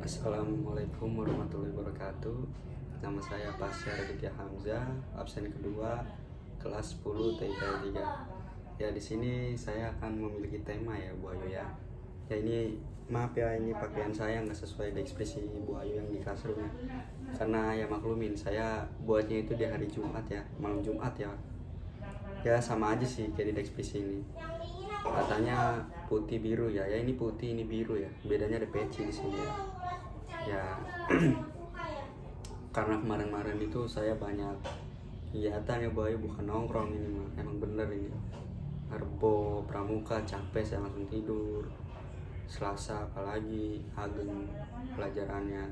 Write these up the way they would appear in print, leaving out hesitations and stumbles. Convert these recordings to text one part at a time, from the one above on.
Assalamualaikum warahmatullahi wabarakatuh. Nama saya Pasya Raditya Hamzah, absen kedua kelas 10 TIK 3. Ya, di sini saya akan memiliki tema ya, Bu Ayu ya. Ya ini maaf ya, ini pakaian saya nggak sesuai dengan ekspresi Bu Ayu yang di classroom ya. Karena ya maklumin, saya buatnya itu di hari Jumat ya, malam Jumat ya. Ya sama aja sih kayak di ekspresi ini. Katanya putih biru ya, ya ini putih ini biru ya. Bedanya ada peci di sini ya. Ya karena kemarin-kemarin itu saya banyak kegiatan ya Bu Ayu, bukan nongkrong ini mah, emang bener ini. Rebo, Pramuka, capek saya langsung tidur. Selasa apalagi Ageng pelajarannya.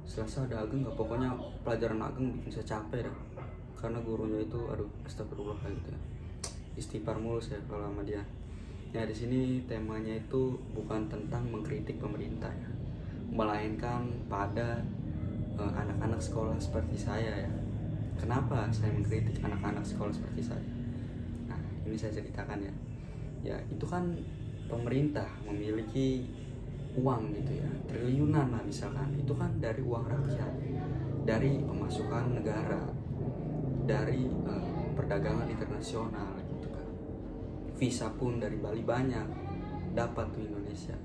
Selasa ada Ageng nggak? Pokoknya pelajaran Ageng bikin saya capek dah. Karena gurunya itu, aduh, astagfirullah kayak gitu ya. Istighfar mulu saya kalau sama dia. Ya di sini temanya itu bukan tentang mengkritik pemerintah ya, melainkan pada anak-anak sekolah seperti saya ya. Kenapa saya mengkritik anak-anak sekolah seperti saya? Nah, ini saya ceritakan ya. Ya, itu kan pemerintah memiliki uang gitu ya, triliunan lah misalkan. Itu kan dari uang rakyat, dari pemasukan negara, dari perdagangan internasional gitu kan. Visa pun dari Bali banyak dapat tuh Indonesia.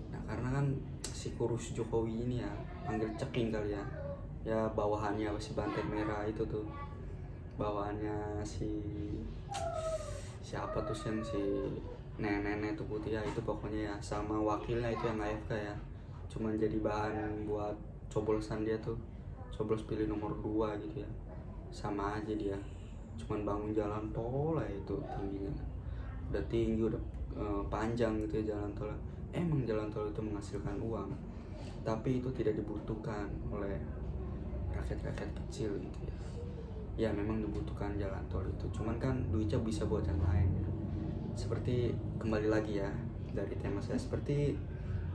Nah, karena kan si kurus Jokowi ini ya, panggil ceking kali ya. Ya bawahannya si banteng merah itu tuh. Bawahannya siapa tuh yang si nenek-nenek tuh putih ya, itu pokoknya ya, sama wakilnya itu yang AFK ya. Cuman jadi bahan buat coblosan dia tuh. Coblos pilih nomor 2 gitu ya. Sama aja dia. Cuman bangun jalan tol lah itu tingginya. Udah tinggi, udah panjang gitu ya jalan tol. Emang jalan tol itu menghasilkan uang, tapi itu tidak dibutuhkan oleh rakyat-rakyat kecil gitu ya. Ya memang dibutuhkan jalan tol itu, cuman kan duitnya bisa buat yang lain ya. Seperti kembali lagi ya dari tema saya, seperti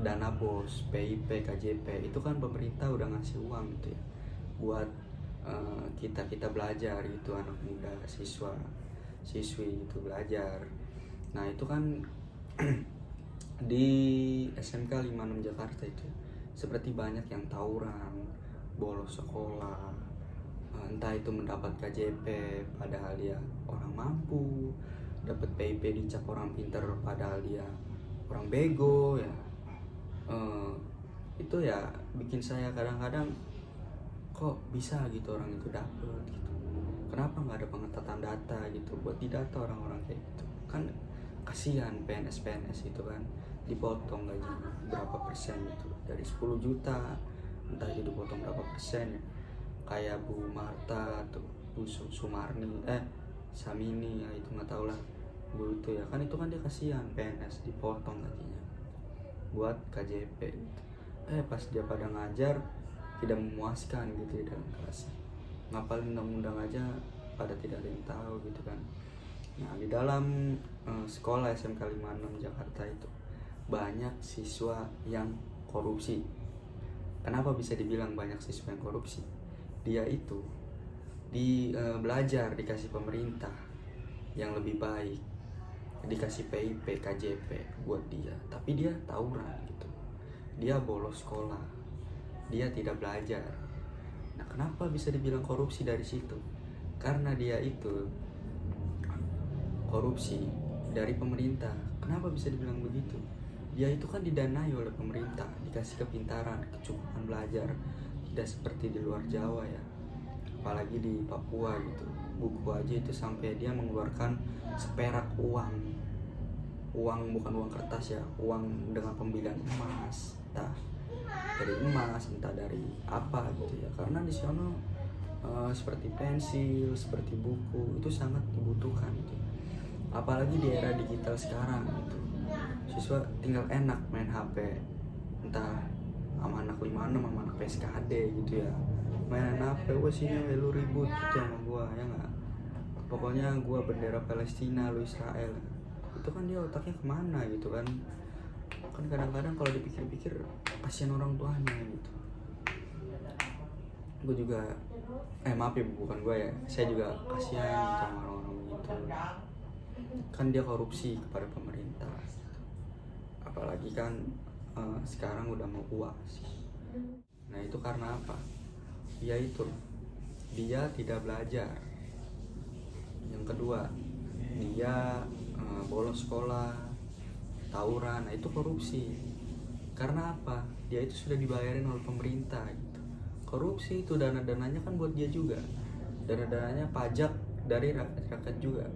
dana bos, PIP, KJP, itu kan pemerintah udah ngasih uang gitu ya buat kita belajar gitu, anak muda, siswa, siswi itu belajar. Nah itu kan di SMK 56 Jakarta itu seperti banyak yang tawuran, bolos sekolah, entah itu mendapat KJP padahal dia orang mampu, dapat PIP dicap orang pinter padahal dia orang bego ya. Itu ya bikin saya kadang-kadang kok bisa gitu orang itu dapet gitu. Kenapa nggak ada pengetatan data gitu buat didata orang-orang kayak gitu? Kan kasihan PNS itu kan dipotong gaji berapa persen gitu, dari 10 juta entah itu dipotong berapa persen ya. Kayak Bu Marta atau Bu Sumarni Samini ya, itu nggak tahu lah Bu itu ya, kan itu kan dia kasihan PNS dipotong gajinya buat KJP gitu. Pas dia pada ngajar tidak memuaskan gitu ya dalam kelas, ngapalin undang-undang aja pada tidak ada yang tahu gitu kan. Nah di dalam sekolah SMK 56 Jakarta itu banyak siswa yang korupsi. Kenapa bisa dibilang banyak siswa yang korupsi? Dia itu belajar dikasih pemerintah yang lebih baik, dikasih PIP, KJP buat dia, tapi dia tawuran gitu. Dia bolos sekolah, dia tidak belajar. Nah kenapa bisa dibilang korupsi dari situ? Karena dia itu korupsi dari pemerintah. Kenapa bisa dibilang begitu? Dia itu kan didanai oleh pemerintah, dikasih kepintaran, kecukupan belajar, tidak seperti di luar Jawa ya, apalagi di Papua gitu. Buku aja itu sampai dia mengeluarkan seperak uang bukan uang kertas ya, uang dengan pembelian emas, entah dari emas entah dari apa gitu ya. Karena di sana seperti pensil, seperti buku itu sangat dibutuhkan gitu. Apalagi di era digital sekarang gitu, siswa tinggal enak main HP, entah sama anak 56 sama anak PSKD gitu ya, main HP, wah sini lu ribut gitu sama gua ya nggak, pokoknya gua bendera Palestina lu Israel. Itu kan dia otaknya kemana gitu kan. Kan kadang-kadang kalau dipikir-pikir kasihan orang tuanya gitu. Gue juga maaf ya, bukan gue ya, saya juga kasihan gitu sama orang-orang gitu. Kan dia korupsi kepada pemerintah, apalagi kan sekarang udah mau UAS. Nah itu karena apa? Ya itu, dia tidak belajar. Yang kedua, dia bolos sekolah, tawuran. Nah itu korupsi. Karena apa? Dia itu sudah dibayarin oleh pemerintah gitu. Korupsi itu dana-dananya kan buat dia juga. Dana-dananya pajak dari rakyat-rakyat juga.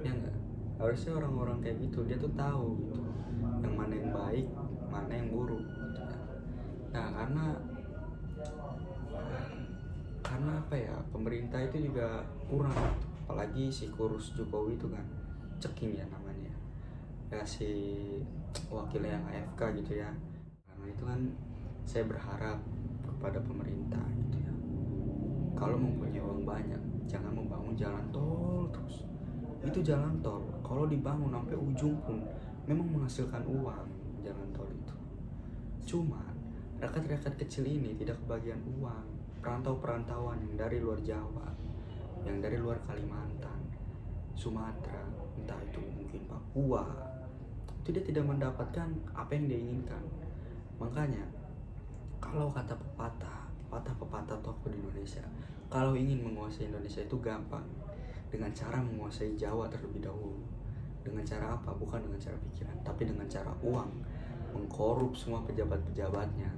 Ya enggak? Harusnya orang-orang kayak gitu dia tuh tahu gitu. Yang mana yang baik, mana yang buruk gitu ya. Nah, karena apa ya? Pemerintah itu juga kurang gitu. Apalagi si kurus Jokowi itu kan ceking ya namanya. Ya si wakilnya yang AFK gitu ya. Karena itu kan saya berharap kepada pemerintah gitu ya, kalau mempunyai uang banyak jangan membangun jalan tol terus. Itu jalan tol kalau dibangun sampai ujung pun memang menghasilkan uang jalan tol itu. Cuman rakyat-rakyat kecil ini tidak kebagian uang. Perantau-perantauan yang dari luar Jawa, yang dari luar Kalimantan, Sumatera, entah itu mungkin Papua, itu dia tidak mendapatkan apa yang dia inginkan. Makanya kalau kata pepatah tokoh di Indonesia, kalau ingin menguasai Indonesia itu gampang, dengan cara menguasai Jawa terlebih dahulu. Dengan cara apa? Bukan dengan cara pikiran, tapi dengan cara uang, mengkorup semua pejabat-pejabatnya.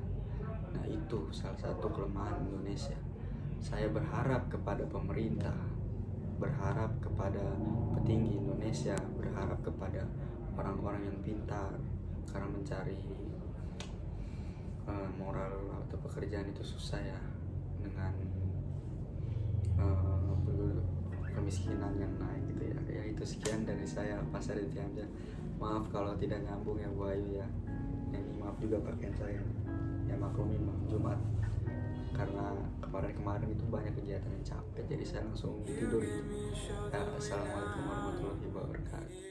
Nah itu salah satu kelemahan Indonesia. Saya berharap kepada pemerintah, berharap kepada petinggi Indonesia, berharap kepada orang-orang yang pintar, karena mencari moral atau pekerjaan itu susah ya, dengan kemiskinan yang naik gitu ya. Ya itu sekian dari saya, Pasar Tiamja. Maaf kalau tidak nyambung ya Bu Ayu ya. Ini maaf juga pakaian saya. Ya maklumin Bang Jumat. Karena kemarin itu banyak kegiatan yang capek, jadi saya langsung tidur gitu. Ya, assalamualaikum warahmatullahi wabarakatuh.